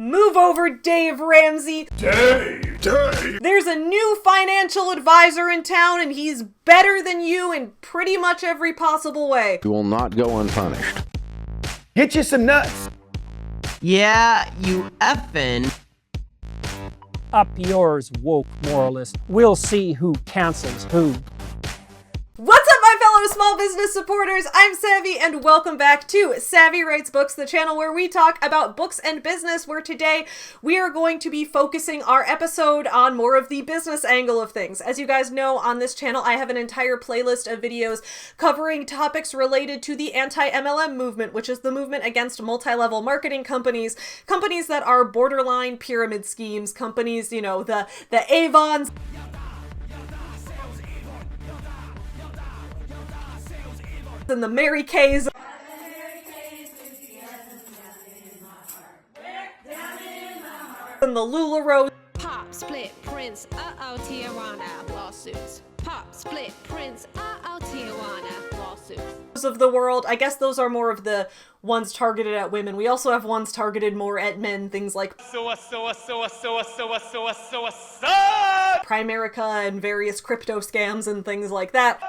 Move over, Dave Ramsey. Dave! There's a new financial advisor in town and he's better than you in pretty much every possible way. You will not go unpunished. Get you some nuts! Yeah, you effing. Up yours, woke moralist. We'll see who cancels who. What's up, my fellow small business supporters? I'm Savvy, and welcome back to Savvy Writes Books, the channel where we talk about books and business, where today we are going to be focusing our episode on more of the business angle of things. As you guys know, on this channel, I have an entire playlist of videos covering topics related to the anti-MLM movement, which is the movement against multi-level marketing companies, companies that are borderline pyramid schemes, companies, you know, the Avons, and the Mary Kays, and the LuLaRoe. Pop, split, Prince, Tijuana, lawsuits. Pop, split, Prince, Tijuana, lawsuits. Of the world. I guess those are more of the ones targeted at women. We also have ones targeted more at men, things like Primerica and various crypto scams and things like that.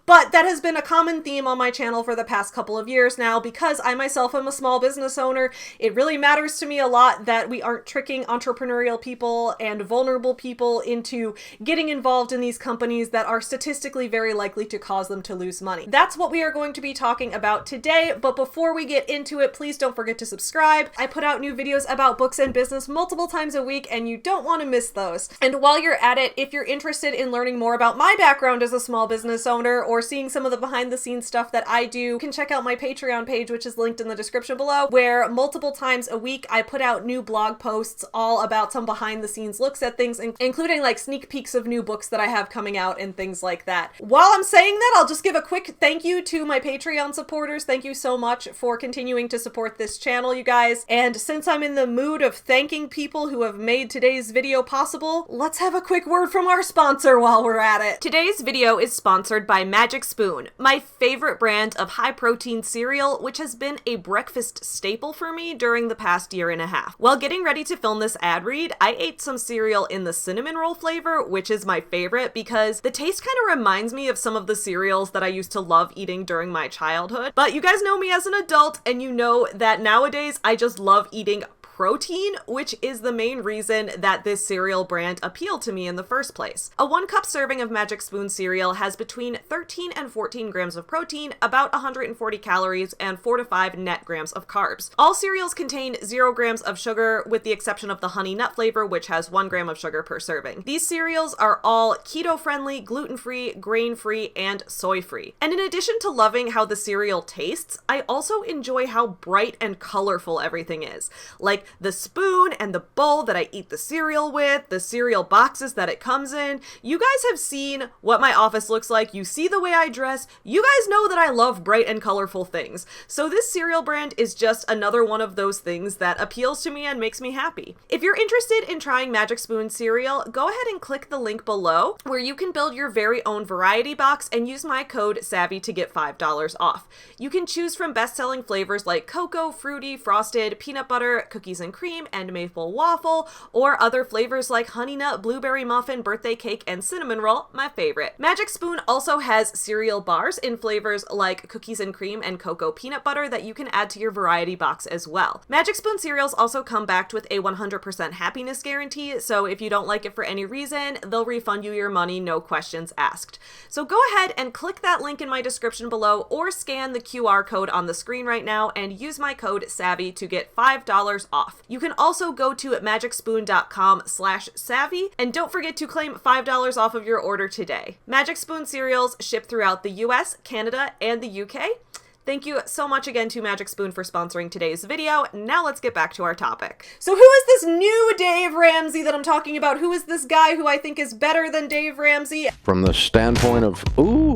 But that has been a common theme on my channel for the past couple of years now because I myself am a small business owner. It really matters to me a lot that we aren't tricking entrepreneurial people and vulnerable people into getting involved in these companies that are statistically very likely to cause them to lose money. That's what we are going to be talking about today, but before we get into it, please don't forget to subscribe. I put out new videos about books and business multiple times a week, and you don't want to miss those. And while you're at it, if you're interested in learning more about my background as a small business owner or seeing some of the behind the scenes stuff that I do, you can check out my Patreon page, which is linked in the description below, where multiple times a week I put out new blog posts all about some behind the scenes looks at things, including like sneak peeks of new books that I have coming out and things like that. While I'm saying that, I'll just give a quick thank you to my Patreon supporters. Thank you so much for continuing to support this channel, you guys. And since I'm in the mood of thanking people who have made today's video possible, let's have a quick word from our sponsor while we're at it. Today's video is sponsored by Magic Spoon, my favorite brand of high-protein cereal, which has been a breakfast staple for me during the past year and a half. While getting ready to film this ad read, I ate some cereal in the cinnamon roll flavor, which is my favorite because the taste kind of reminds me of some of the cereals that I used to love eating during my childhood. But you guys know me as an adult, and you know that nowadays I just love eating protein, which is the main reason that this cereal brand appealed to me in the first place. A 1-cup serving of Magic Spoon cereal has between 13 and 14 grams of protein, about 140 calories, and 4 to 5 net grams of carbs. All cereals contain 0 grams of sugar, with the exception of the honey nut flavor, which has 1 gram of sugar per serving. These cereals are all keto-friendly, gluten-free, grain-free, and soy-free. And in addition to loving how the cereal tastes, I also enjoy how bright and colorful everything is. Like the spoon and the bowl that I eat the cereal with, the cereal boxes that it comes in. You guys have seen what my office looks like. You see the way I dress. You guys know that I love bright and colorful things. So this cereal brand is just another one of those things that appeals to me and makes me happy. If you're interested in trying Magic Spoon cereal, go ahead and click the link below where you can build your very own variety box and use my code SAVVY to get $5 off. You can choose from best-selling flavors like cocoa, fruity, frosted, peanut butter, cookies and cream, and maple waffle, or other flavors like honey nut, blueberry muffin, birthday cake, and cinnamon roll, my favorite. Magic Spoon also has cereal bars in flavors like cookies and cream and cocoa peanut butter that you can add to your variety box as well. Magic Spoon cereals also come backed with a 100% happiness guarantee, so if you don't like it for any reason, they'll refund you your money, no questions asked. So go ahead and click that link in my description below or scan the QR code on the screen right now and use my code SAVVY to get $5 off. You can also go to magicspoon.com/savvy and don't forget to claim $5 off of your order today. Magic Spoon cereals ship throughout the US, Canada, and the UK. Thank you so much again to Magic Spoon for sponsoring today's video. Now let's get back to our topic. So who is this new Dave Ramsey that I'm talking about? Who is this guy who I think is better than Dave Ramsey? From the standpoint of, ooh,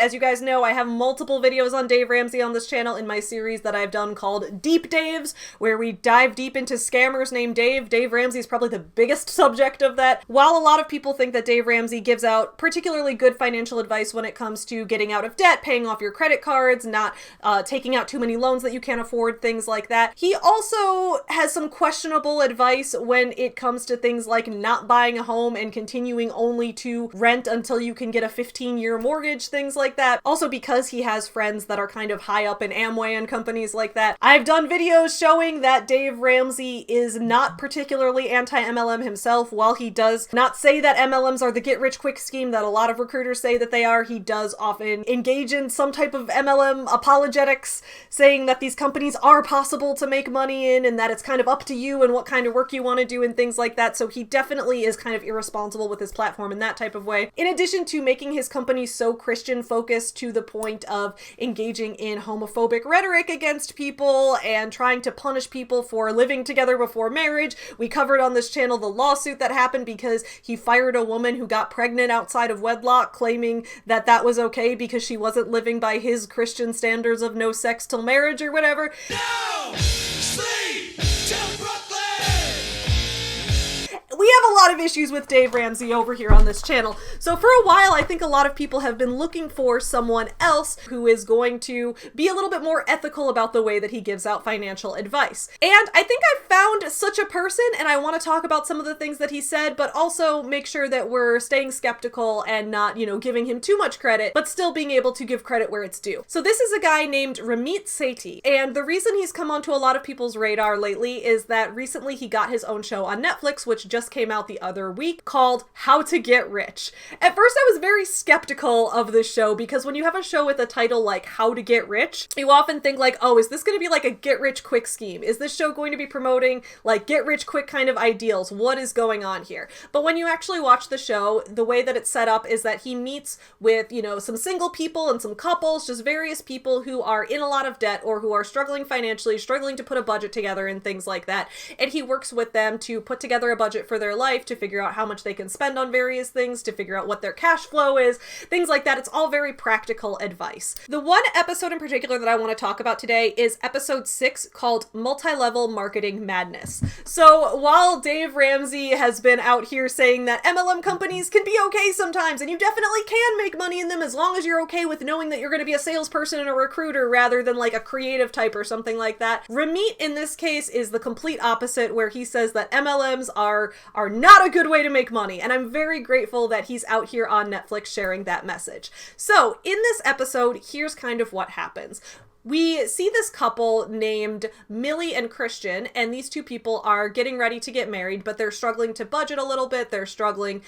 As you guys know, I have multiple videos on Dave Ramsey on this channel in my series that I've done called Deep Daves, where we dive deep into scammers named Dave. Dave Ramsey is probably the biggest subject of that. While a lot of people think that Dave Ramsey gives out particularly good financial advice when it comes to getting out of debt, paying off your credit cards, not taking out too many loans that you can't afford, things like that, he also has some questionable advice when it comes to things like not buying a home and continuing only to rent until you can get a 15-year mortgage, things like that. Also, because he has friends that are kind of high up in Amway and companies like that, I've done videos showing that Dave Ramsey is not particularly anti-MLM himself. While he does not say that MLMs are the get-rich-quick scheme that a lot of recruiters say that they are, he does often engage in some type of MLM apologetics, saying that these companies are possible to make money in and that it's kind of up to you and what kind of work you want to do and things like that. So he definitely is kind of irresponsible with his platform in that type of way. In addition to making his company so Christian focused to the point of engaging in homophobic rhetoric against people and trying to punish people for living together before marriage. We covered on this channel the lawsuit that happened because he fired a woman who got pregnant outside of wedlock, claiming that that was okay because she wasn't living by his Christian standards of no sex till marriage or whatever. No sleep till Brooklyn. We have a lot of issues with Dave Ramsey over here on this channel. So for a while, I think a lot of people have been looking for someone else who is going to be a little bit more ethical about the way that he gives out financial advice. And I think I found such a person, and I want to talk about some of the things that he said, but also make sure that we're staying skeptical and not, giving him too much credit, but still being able to give credit where it's due. So this is a guy named Ramit Sethi, and the reason he's come onto a lot of people's radar lately is that recently he got his own show on Netflix, which just came out the other week, called How to Get Rich. At first I was very skeptical of this show because when you have a show with a title like How to Get Rich, you often think like, oh, is this going to be like a get rich quick scheme? Is this show going to be promoting like get rich quick kind of ideals? What is going on here? But when you actually watch the show, the way that it's set up is that he meets with, some single people and some couples, just various people who are in a lot of debt or who are struggling financially, struggling to put a budget together and things like that. And he works with them to put together a budget for their life, to figure out how much they can spend on various things, to figure out what their cash flow is, things like that. It's all very practical advice. The one episode in particular that I want to talk about today is episode 6, called Multi-Level Marketing Madness. So while Dave Ramsey has been out here saying that MLM companies can be okay sometimes, and you definitely can make money in them as long as you're okay with knowing that you're going to be a salesperson and a recruiter rather than like a creative type or something like that, Ramit in this case is the complete opposite, where he says that MLMs are not a good way to make money, and I'm very grateful that he's out here on Netflix sharing that message. So in this episode, here's kind of what happens. We see this couple named Millie and Christian, and these two people are getting ready to get married, but they're struggling to budget a little bit. They're struggling,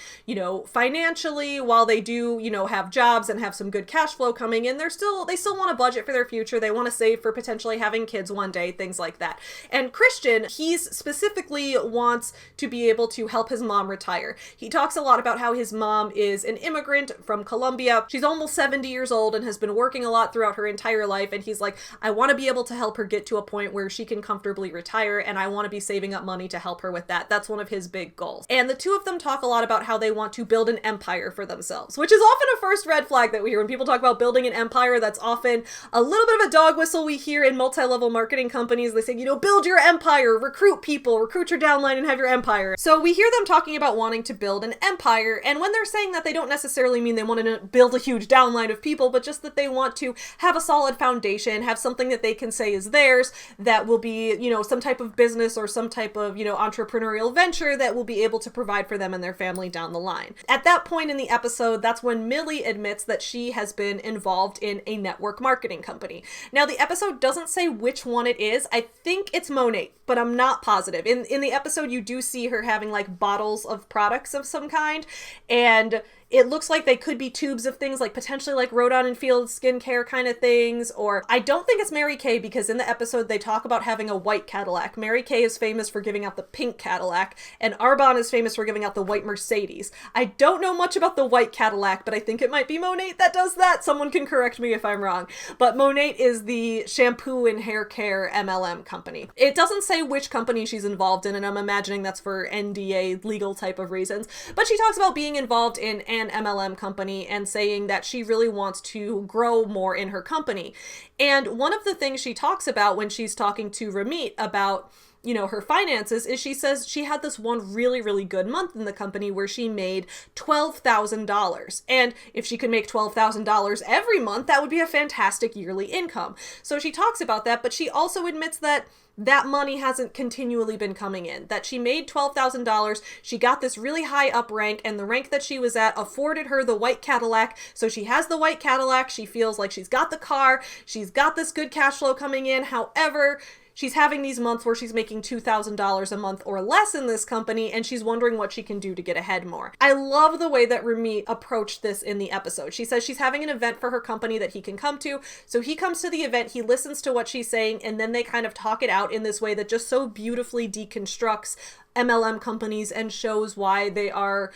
financially. While they do, have jobs and have some good cash flow coming in, they still want to budget for their future. They want to save for potentially having kids one day, things like that. And Christian, he's specifically wants to be able to help his mom retire. He talks a lot about how his mom is an immigrant from Colombia. She's almost 70 years old and has been working a lot throughout her entire life, and he's like, I want to be able to help her get to a point where she can comfortably retire, and I want to be saving up money to help her with that. That's one of his big goals. And the two of them talk a lot about how they want to build an empire for themselves, which is often a first red flag that we hear when people talk about building an empire. That's often a little bit of a dog whistle we hear in multi-level marketing companies. They say, build your empire, recruit people, recruit your downline, and have your empire. So we hear them talking about wanting to build an empire, and when they're saying that, they don't necessarily mean they want to build a huge downline of people, but just that they want to have a solid foundation, have something that they can say is theirs, that will be, some type of business or some type of, entrepreneurial venture that will be able to provide for them and their family down the line. At that point in the episode, that's when Millie admits that she has been involved in a network marketing company. Now, the episode doesn't say which one it is. I think it's Monat, but I'm not positive. In the episode, you do see her having like bottles of products of some kind, and it looks like they could be tubes of things, like potentially like Rodon and Field skincare kind of things, or I don't think it's Mary Kay, because in the episode they talk about having a white Cadillac. Mary Kay is famous for giving out the pink Cadillac, and Arbonne is famous for giving out the white Mercedes. I don't know much about the white Cadillac, but I think it might be Monat that does that. Someone can correct me if I'm wrong. But Monat is the shampoo and hair care MLM company. It doesn't say which company she's involved in, and I'm imagining that's for NDA legal type of reasons, but she talks about being involved in and MLM company and saying that she really wants to grow more in her company. And one of the things she talks about when she's talking to Ramit about, you know, her finances is she says she had this one really, really good month in the company where she made $12,000. And if she could make $12,000 every month, that would be a fantastic yearly income. So she talks about that, but she also admits that that money hasn't continually been coming in, that she made $12,000, she got this really high up rank, and the rank that she was at afforded her the white Cadillac, so she has the white Cadillac, she feels like she's got the car, she's got this good cash flow coming in. However, she's having these months where she's making $2,000 a month or less in this company, and she's wondering what she can do to get ahead more. I love the way that Ramit approached this in the episode. She says she's having an event for her company that he can come to. So he comes to the event, he listens to what she's saying, and then they kind of talk it out in this way that just so beautifully deconstructs MLM companies and shows why they are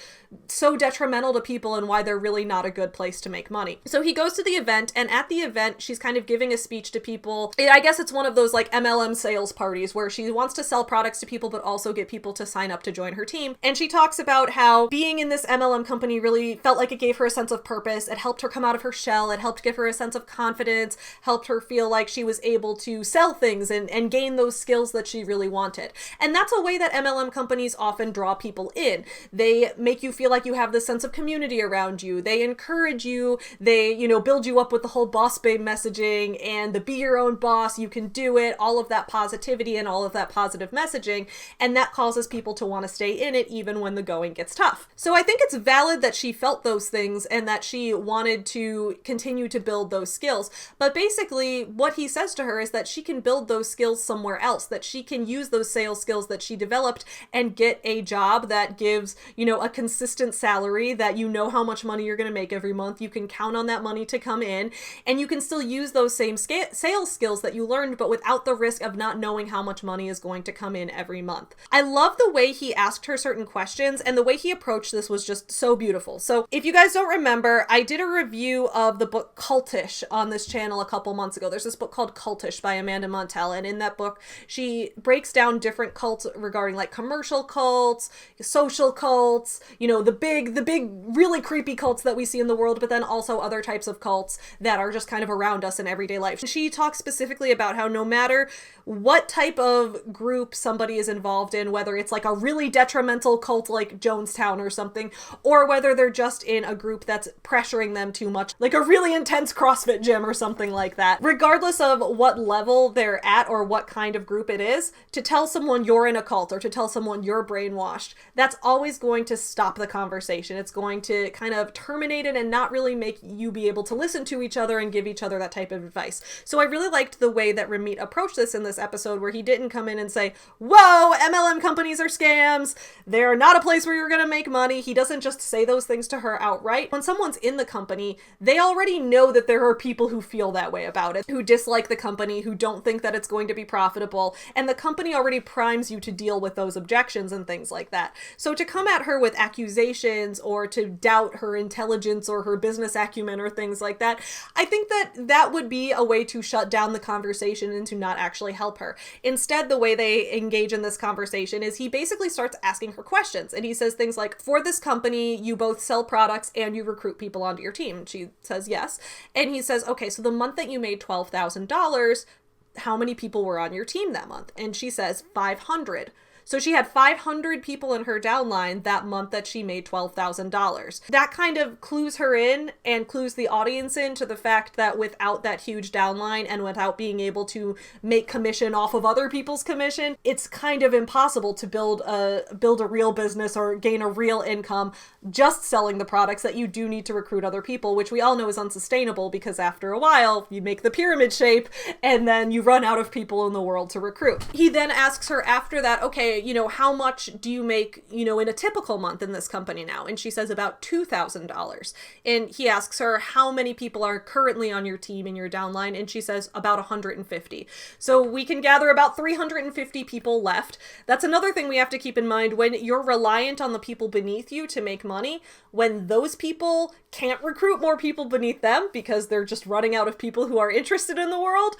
so detrimental to people and why they're really not a good place to make money. So he goes to the event, and at the event, she's kind of giving a speech to people. I guess it's one of those like MLM sales parties where she wants to sell products to people, but also get people to sign up to join her team. And she talks about how being in this MLM company really felt like it gave her a sense of purpose. It helped her come out of her shell. It helped give her a sense of confidence, helped her feel like she was able to sell things and gain those skills that she really wanted. And that's a way that MLM companies often draw people in. They make you feel like you have this sense of community around you. They encourage you. They, you know, build you up with the whole boss babe messaging and the be your own boss, you can do it, all of that positivity and all of that positive messaging. And that causes people to want to stay in it even when the going gets tough. So I think it's valid that she felt those things and that she wanted to continue to build those skills. But basically what he says to her is that she can build those skills somewhere else, that she can use those sales skills that she developed and get a job that gives, you know, a consistent salary, that you know how much money you're going to make every month. You can count on that money to come in, and you can still use those same sales skills that you learned, but without the risk of not knowing how much money is going to come in every month. I love the way he asked her certain questions, and the way he approached this was just so beautiful. So if you guys don't remember, I did a review of the book Cultish on this channel a couple months ago. There's this book called Cultish by Amanda Montell, and in that book, she breaks down different cults regarding like commercial cults, social cults, you know, the big, really creepy cults that we see in the world, but then also other types of cults that are just kind of around us in everyday life. She talks specifically about how no matter what type of group somebody is involved in, whether it's like a really detrimental cult like Jonestown or something, or whether they're just in a group that's pressuring them too much, like a really intense CrossFit gym or something like that, regardless of what level they're at or what kind of group it is, to tell someone you're in a cult or to tell someone you're brainwashed, that's always going to stop the conversation. It's going to kind of terminate it and not really make you be able to listen to each other and give each other that type of advice. So I really liked the way that Ramit approached this in this episode, where he didn't come in and say, whoa, MLM companies are scams, they're not a place where you're going to make money. He doesn't just say those things to her outright. When someone's in the company, they already know that there are people who feel that way about it, who dislike the company, who don't think that it's going to be profitable, and the company already primes you to deal with those objections and things like that. So to come at her with accusations or to doubt her intelligence or her business acumen or things like that, I think that that would be a way to shut down the conversation and to not actually help her. Instead, the way they engage in this conversation is he basically starts asking her questions, and he says things like, for this company, you both sell products and you recruit people onto your team. She says yes. And he says, okay, so the month that you made $12,000, how many people were on your team that month? And she says 500. So she had 500 people in her downline that month that she made $12,000. That kind of clues her in and clues the audience in to the fact that without that huge downline and without being able to make commission off of other people's commission, it's kind of impossible to build a real business or gain a real income just selling the products, that you do need to recruit other people, which we all know is unsustainable because after a while you make the pyramid shape and then you run out of people in the world to recruit. He then asks her after that, okay, you know, how much do you make, you know, in a typical month in this company now? And she says about $2,000. And he asks her, how many people are currently on your team in your downline? And she says about 150. So we can gather about 350 people left. That's another thing we have to keep in mind. When you're reliant on the people beneath you to make money, when those people can't recruit more people beneath them because they're just running out of people who are interested in the world,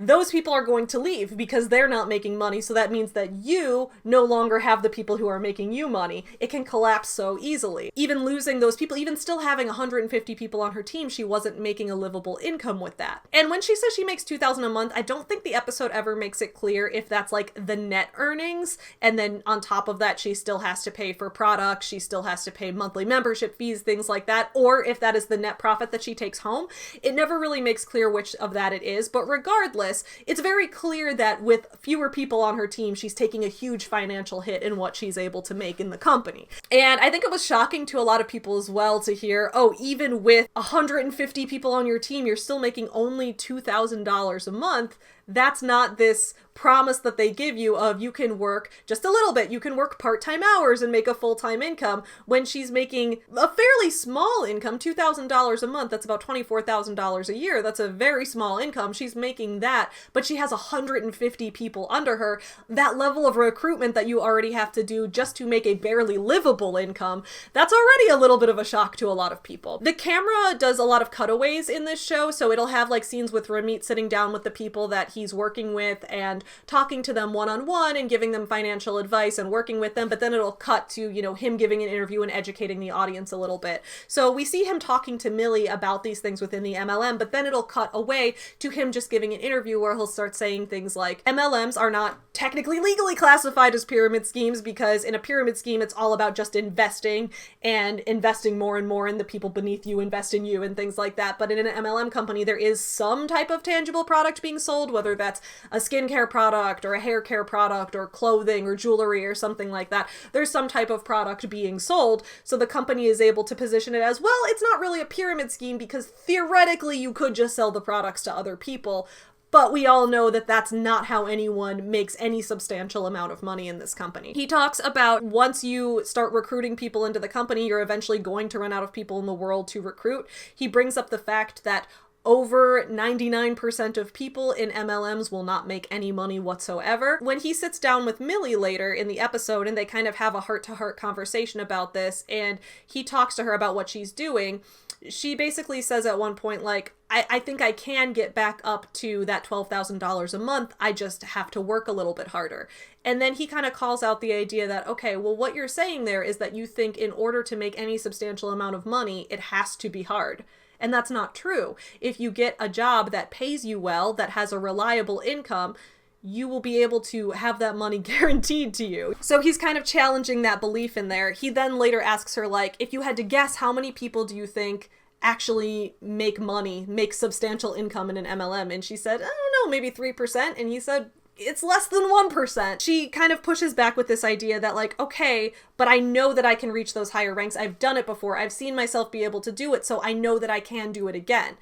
those people are going to leave because they're not making money. So that means that you no longer have the people who are making you money. It can collapse so easily. Even losing those people, even still having 150 people on her team, she wasn't making a livable income with that. And when she says she makes $2,000 a month, I don't think the episode ever makes it clear if that's like the net earnings, and then on top of that she still has to pay for products, she still has to pay monthly membership fees, things like that, or if that is the net profit that she takes home. It never really makes clear which of that it is, but regardless, it's very clear that with fewer people on her team, she's taking a huge financial hit in what she's able to make in the company. And I think it was shocking to a lot of people as well to hear, oh, even with 150 people on your team, you're still making only $2,000 a month. That's not this promise that they give you of you can work just a little bit, you can work part-time hours and make a full-time income, when she's making a fairly small income, $2,000 a month. That's about $24,000 a year. That's a very small income. She's making that, but she has 150 people under her. That level of recruitment that you already have to do just to make a barely livable income, that's already a little bit of a shock to a lot of people. The camera does a lot of cutaways in this show, so it'll have like scenes with Ramit sitting down with the people that he's working with and talking to them one-on-one and giving them financial advice and working with them, but then it'll cut to, you know, him giving an interview and educating the audience a little bit. So we see him talking to Millie about these things within the MLM, but then it'll cut away to him just giving an interview where he'll start saying things like, MLMs are not technically legally classified as pyramid schemes, because in a pyramid scheme it's all about just investing and investing more and more, and the people beneath you invest in you and things like that. But in an MLM company there is some type of tangible product being sold, whether that's a skincare product or a hair care product or clothing or jewelry or something like that. There's some type of product being sold, so the company is able to position it as, well, it's not really a pyramid scheme because theoretically you could just sell the products to other people. But we all know that that's not how anyone makes any substantial amount of money in this company. He talks about once you start recruiting people into the company, you're eventually going to run out of people in the world to recruit. He brings up the fact that over 99% of people in MLMs will not make any money whatsoever. When he sits down with Millie later in the episode and they kind of have a heart-to-heart conversation about this, and he talks to her about what she's doing, she basically says at one point, like, I think I can get back up to that $12,000 a month. I just have to work a little bit harder. And then he kind of calls out the idea that, okay, well, what you're saying there is that you think in order to make any substantial amount of money, it has to be hard. And that's not true. If you get a job that pays you well, that has a reliable income, you will be able to have that money guaranteed to you. So he's kind of challenging that belief in there. He then later asks her, like, if you had to guess, how many people do you think actually make money, make substantial income in an MLM? And she said, I don't know, maybe 3%. And he said, it's less than 1%. She kind of pushes back with this idea that, like, okay, but I know that I can reach those higher ranks. I've done it before. I've seen myself be able to do it, so I know that I can do it again.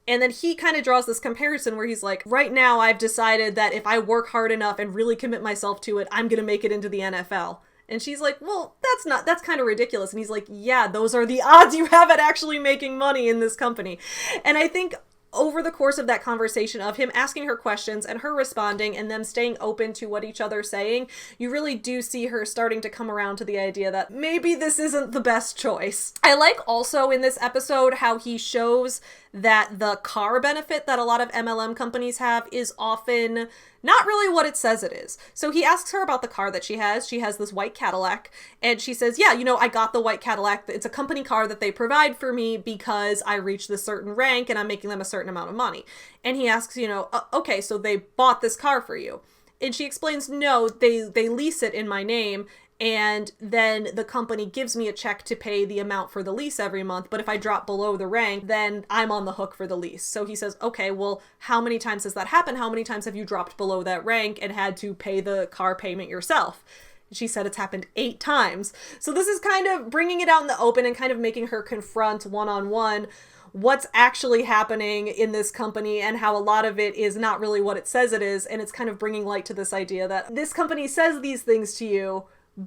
And then he kind of draws this comparison where he's like, right now I've decided that if I work hard enough and really commit myself to it, I'm going to make it into the NFL. And she's like, well, that's kind of ridiculous. And he's like, yeah, those are the odds you have at actually making money in this company. And I think over the course of that conversation of him asking her questions and her responding and them staying open to what each other's saying, you really do see her starting to come around to the idea that maybe this isn't the best choice. I like also in this episode how he shows that the car benefit that a lot of MLM companies have is often not really what it says it is. So he asks her about the car that she has. She has this white Cadillac, and she says, yeah, you know, I got the white Cadillac. It's a company car that they provide for me because I reached this certain rank and I'm making them a certain amount of money. And he asks, you know, okay, so they bought this car for you. And she explains, no, they lease it in my name, and then the company gives me a check to pay the amount for the lease every month, but if I drop below the rank, then I'm on the hook for the lease. So he says, okay, well, how many times has that happened? How many times have you dropped below that rank and had to pay the car payment yourself? She said it's happened 8 times. So this is kind of bringing it out in the open and kind of making her confront one-on-one what's actually happening in this company and how a lot of it is not really what it says it is. And it's kind of bringing light to this idea that this company says these things to you,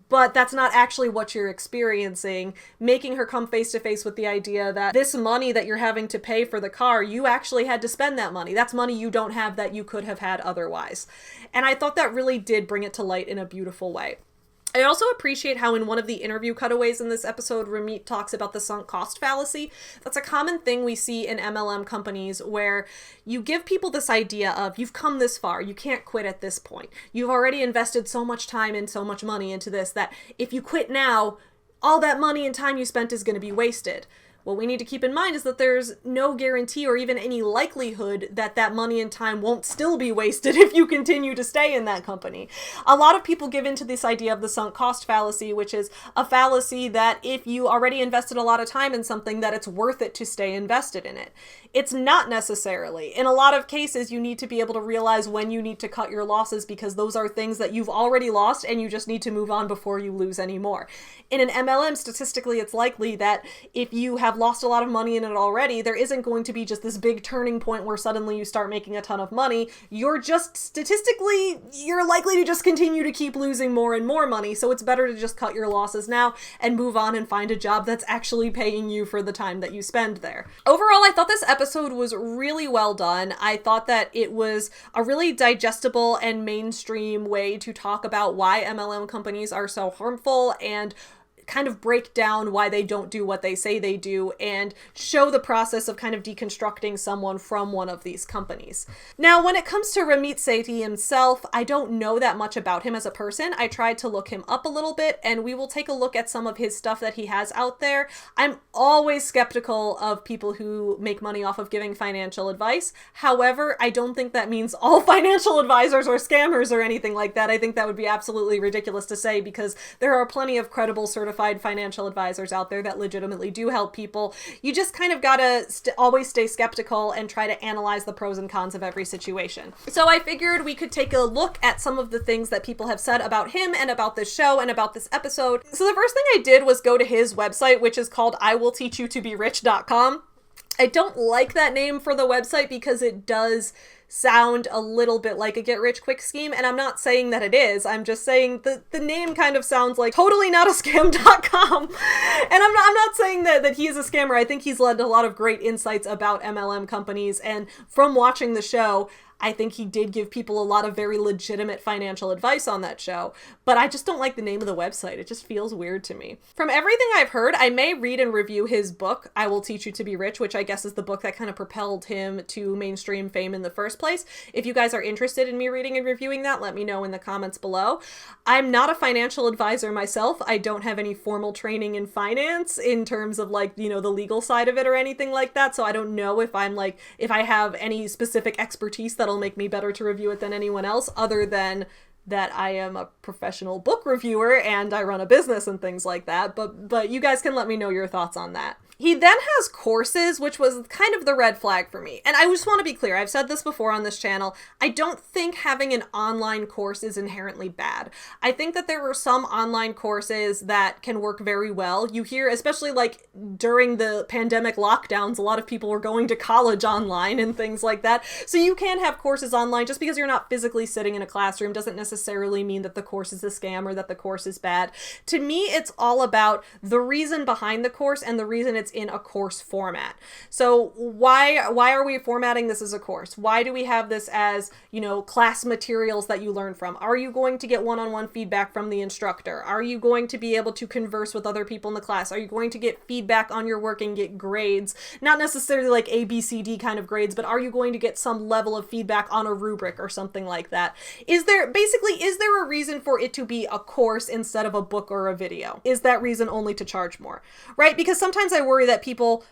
but that's not actually what you're experiencing, making her come face to face with the idea that this money that you're having to pay for the car, you actually had to spend that money. That's money you don't have that you could have had otherwise. And I thought that really did bring it to light in a beautiful way. I also appreciate how in one of the interview cutaways in this episode, Ramit talks about the sunk cost fallacy. That's a common thing we see in MLM companies where you give people this idea of, you've come this far, you can't quit at this point. You've already invested so much time and so much money into this that if you quit now, all that money and time you spent is going to be wasted. What we need to keep in mind is that there's no guarantee or even any likelihood that that money and time won't still be wasted if you continue to stay in that company. A lot of people give into this idea of the sunk cost fallacy, which is a fallacy that if you already invested a lot of time in something, that it's worth it to stay invested in it. It's not necessarily. In a lot of cases, you need to be able to realize when you need to cut your losses because those are things that you've already lost and you just need to move on before you lose any more. In an MLM, statistically, it's likely that if you have lost a lot of money in it already, there isn't going to be just this big turning point where suddenly you start making a ton of money. You're just statistically, you're likely to just continue to keep losing more and more money. So it's better to just cut your losses now and move on and find a job that's actually paying you for the time that you spend there. Overall, I thought this episode was really well done. I thought that it was a really digestible and mainstream way to talk about why MLM companies are so harmful and kind of break down why they don't do what they say they do and show the process of kind of deconstructing someone from one of these companies. Now, when it comes to Ramit Sethi himself, I don't know that much about him as a person. I tried to look him up a little bit, and we will take a look at some of his stuff that he has out there. I'm always skeptical of people who make money off of giving financial advice. However, I don't think that means all financial advisors are scammers or anything like that. I think that would be absolutely ridiculous to say because there are plenty of credible certified financial advisors out there that legitimately do help people. You just kind of gotta always stay skeptical and try to analyze the pros and cons of every situation. So I figured we could take a look at some of the things that people have said about him and about this show and about this episode. So the first thing I did was go to his website, which is called iwillteachyoutoberich.com. I don't like that name for the website because it does sound a little bit like a get-rich-quick scheme, and I'm not saying that it is. I'm just saying the name kind of sounds like totally not a scam.com. And I'm not saying that he is a scammer. I think he's led a lot of great insights about MLM companies, and from watching the show, I think he did give people a lot of very legitimate financial advice on that show, but I just don't like the name of the website. It just feels weird to me. From everything I've heard, I may read and review his book, I Will Teach You to Be Rich, which I guess is the book that kind of propelled him to mainstream fame in the first place. If you guys are interested in me reading and reviewing that, let me know in the comments below. I'm not a financial advisor myself. I don't have any formal training in finance in terms of like, you know, the legal side of it or anything like that. So I don't know if if I have any specific expertise that'll make me better to review it than anyone else, other than that I am a professional book reviewer and I run a business and things like that. But you guys can let me know your thoughts on that. He then has courses, which was kind of the red flag for me. And I just want to be clear, I've said this before on this channel, I don't think having an online course is inherently bad. I think that there are some online courses that can work very well. You hear, especially like during the pandemic lockdowns, a lot of people were going to college online and things like that. So you can have courses online. Just because you're not physically sitting in a classroom doesn't necessarily mean that the course is a scam or that the course is bad. To me, it's all about the reason behind the course and the reason it's in a course format. So why are we formatting this as a course? Why do we have this as, you know, class materials that you learn from? Are you going to get one-on-one feedback from the instructor? Are you going to be able to converse with other people in the class? Are you going to get feedback on your work and get grades? Not necessarily like A, B, C, D kind of grades, but are you going to get some level of feedback on a rubric or something like that? Is there a reason for it to be a course instead of a book or a video? Is that reason only to charge more? Right? Because sometimes I worry that people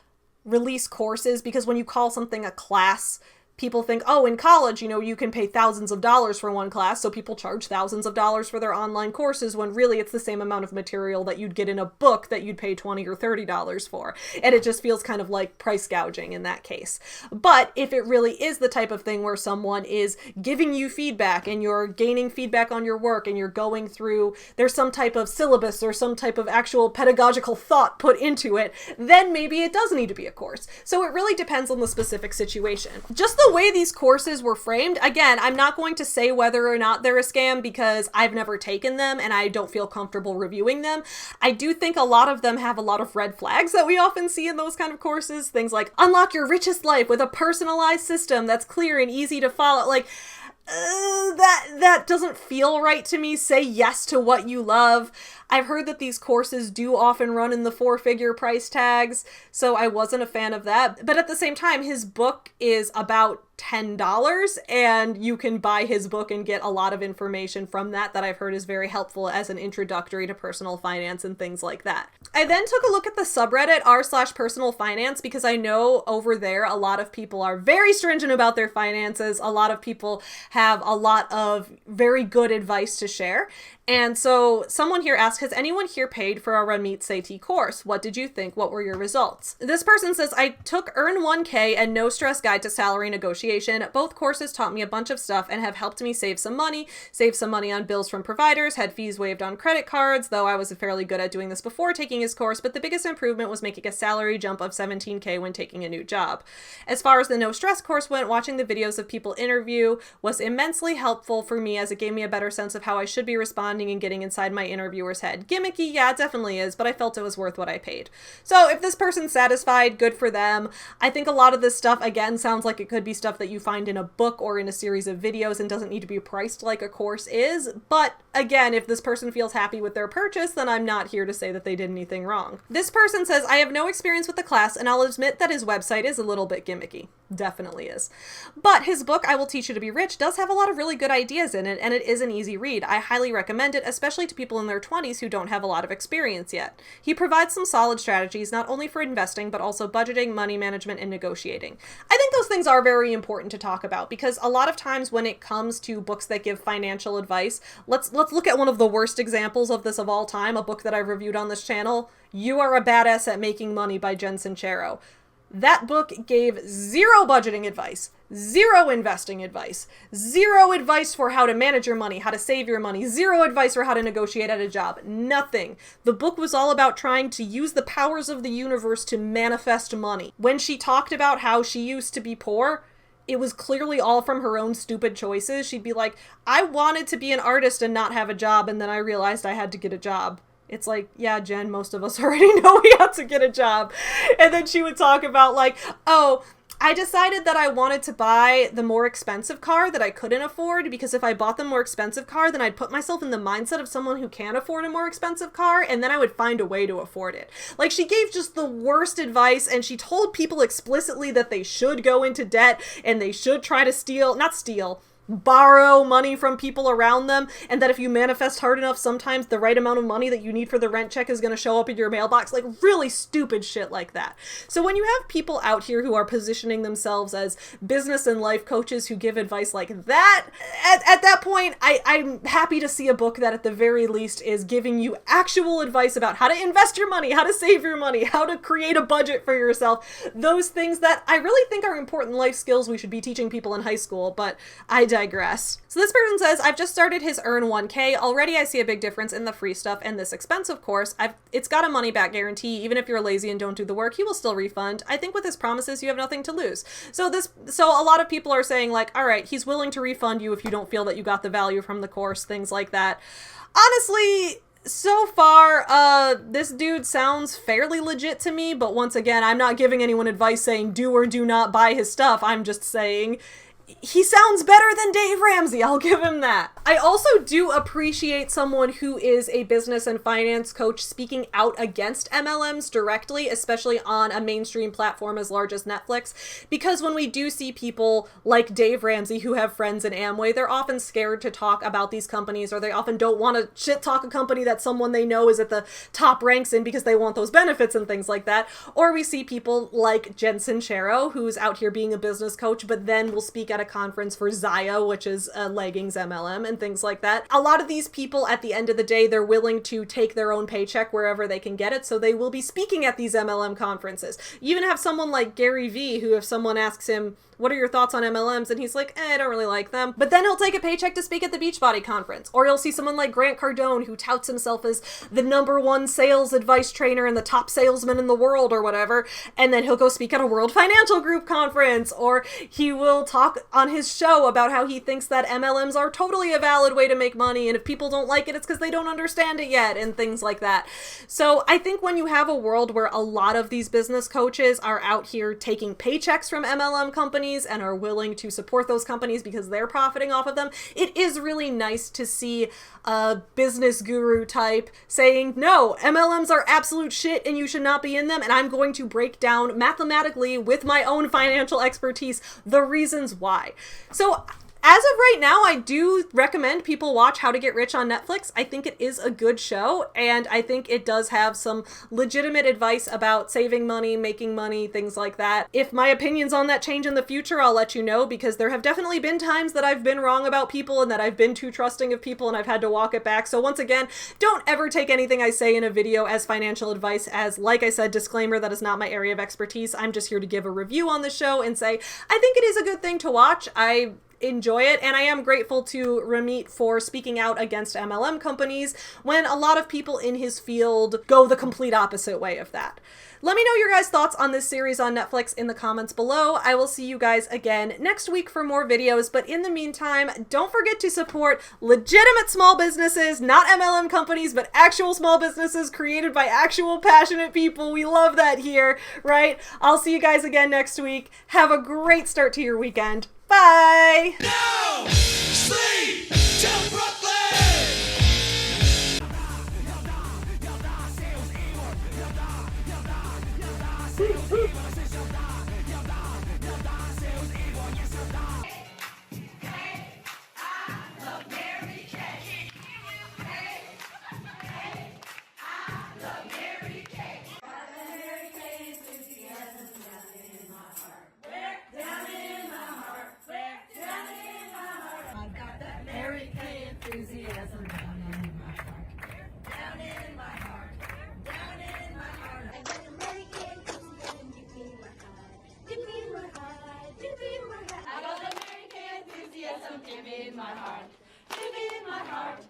release courses because when you call something a class, people think, oh, in college, you know, you can pay thousands of dollars for one class, so people charge thousands of dollars for their online courses when really it's the same amount of material that you'd get in a book that you'd pay $20 or $30 for. And it just feels kind of like price gouging in that case. But if it really is the type of thing where someone is giving you feedback and you're gaining feedback on your work and you're going through, there's some type of syllabus or some type of actual pedagogical thought put into it, then maybe it does need to be a course. So it really depends on the specific situation. Just the way these courses were framed, again, I'm not going to say whether or not they're a scam because I've never taken them and I don't feel comfortable reviewing them. I do think a lot of them have a lot of red flags that we often see in those kind of courses. Things like unlock your richest life with a personalized system that's clear and easy to follow. Like, that doesn't feel right to me. Say yes to what you love. I've heard that these courses do often run in the 4-figure price tags, so I wasn't a fan of that. But at the same time, his book is about $10, and you can buy his book and get a lot of information from that I've heard is very helpful as an introductory to personal finance and things like that. I then took a look at the subreddit r/personal finance because I know over there a lot of people are very stringent about their finances. A lot of people have a lot of very good advice to share. And so someone here asked, has anyone here paid for a Ramit Sethi course? What did you think? What were your results? This person says, I took Earn 1K and No Stress Guide to Salary Negotiation. Both courses taught me a bunch of stuff and have helped me save some money on bills from providers, had fees waived on credit cards, though I was fairly good at doing this before taking his course, but the biggest improvement was making a salary jump of $17K when taking a new job. As far as the No Stress course went, watching the videos of people interview was immensely helpful for me as it gave me a better sense of how I should be responding and getting inside my interviewer's head. Gimmicky, yeah, it definitely is, but I felt it was worth what I paid. So if this person's satisfied, good for them. I think a lot of this stuff, again, sounds like it could be stuff that you find in a book or in a series of videos and doesn't need to be priced like a course is. But again, if this person feels happy with their purchase, then I'm not here to say that they did anything wrong. This person says, I have no experience with the class, and I'll admit that his website is a little bit gimmicky. Definitely is. But his book, I Will Teach You to Be Rich, does have a lot of really good ideas in it, and it is an easy read. I highly recommend it, especially to people in their 20s who don't have a lot of experience yet. He provides some solid strategies, not only for investing, but also budgeting, money management, and negotiating. I think those things are very important to talk about, because a lot of times when it comes to books that give financial advice, let's look at one of the worst examples of this of all time, a book that I've reviewed on this channel, You Are a Badass at Making Money by Jenks. That book gave zero budgeting advice, zero investing advice, zero advice for how to manage your money, how to save your money, zero advice for how to negotiate at a job, nothing. The book was all about trying to use the powers of the universe to manifest money. When she talked about how she used to be poor, it was clearly all from her own stupid choices. She'd be like, I wanted to be an artist and not have a job, and then I realized I had to get a job. It's like, yeah, Jen, most of us already know we have to get a job. And then she would talk about like, oh, I decided that I wanted to buy the more expensive car that I couldn't afford, because if I bought the more expensive car, then I'd put myself in the mindset of someone who can afford a more expensive car, and then I would find a way to afford it. Like, she gave just the worst advice, and she told people explicitly that they should go into debt and they should try to borrow money from people around them, and that if you manifest hard enough, sometimes the right amount of money that you need for the rent check is going to show up in your mailbox. Like, really stupid shit like that. So when you have people out here who are positioning themselves as business and life coaches who give advice like that, at that point, I'm happy to see a book that at the very least is giving you actual advice about how to invest your money, how to save your money, how to create a budget for yourself. Those things that I really think are important life skills we should be teaching people in high school, but I digress. So this person says, I've just started his Earn 1K. Already I see a big difference in the free stuff and this expensive course. It's got a money back guarantee. Even if you're lazy and don't do the work, he will still refund. I think with his promises, you have nothing to lose. So a lot of people are saying like, all right, he's willing to refund you if you don't feel that you got the value from the course, things like that. Honestly, so far, this dude sounds fairly legit to me, but once again, I'm not giving anyone advice saying do or do not buy his stuff. I'm just saying he sounds better than Dave Ramsey. I'll give him that. I also do appreciate someone who is a business and finance coach speaking out against MLMs directly, especially on a mainstream platform as large as Netflix, because when we do see people like Dave Ramsey who have friends in Amway, they're often scared to talk about these companies, or they often don't want to shit talk a company that someone they know is at the top ranks in because they want those benefits and things like that. Or we see people like Jenks, who's out here being a business coach, but then will speak at a conference for Zaya, which is a leggings MLM, and things like that. A lot of these people, at the end of the day, they're willing to take their own paycheck wherever they can get it, so they will be speaking at these MLM conferences. You even have someone like Gary Vee, who if someone asks him, what are your thoughts on MLMs? And he's like, I don't really like them. But then he'll take a paycheck to speak at the Beachbody conference. Or you'll see someone like Grant Cardone, who touts himself as the #1 sales advice trainer and the top salesman in the world or whatever. And then he'll go speak at a World Financial Group conference. Or he will talk on his show about how he thinks that MLMs are totally a valid way to make money, and if people don't like it, it's because they don't understand it yet, and things like that. So I think when you have a world where a lot of these business coaches are out here taking paychecks from MLM companies and are willing to support those companies because they're profiting off of them, it is really nice to see a business guru type saying, no, MLMs are absolute shit and you should not be in them, and I'm going to break down mathematically with my own financial expertise the reasons why. So as of right now, I do recommend people watch How to Get Rich on Netflix. I think it is a good show, and I think it does have some legitimate advice about saving money, making money, things like that. If my opinions on that change in the future, I'll let you know, because there have definitely been times that I've been wrong about people and that I've been too trusting of people and I've had to walk it back. So once again, don't ever take anything I say in a video as financial advice, as, like I said, disclaimer, that is not my area of expertise. I'm just here to give a review on the show and say, I think it is a good thing to watch. I enjoy it, and I am grateful to Ramit for speaking out against MLM companies when a lot of people in his field go the complete opposite way of that. Let me know your guys' thoughts on this series on Netflix in the comments below. I will see you guys again next week for more videos, but in the meantime, don't forget to support legitimate small businesses, not MLM companies, but actual small businesses created by actual passionate people. We love that here, right? I'll see you guys again next week. Have a great start to your weekend. Bye! No sleep till Brooklyn. Enthusiasm down in my heart, down in my heart, down in my heart. I got American enthusiasm deep in my heart, deep in my heart, deep in my heart. I got American enthusiasm deep in my heart, deep in my heart.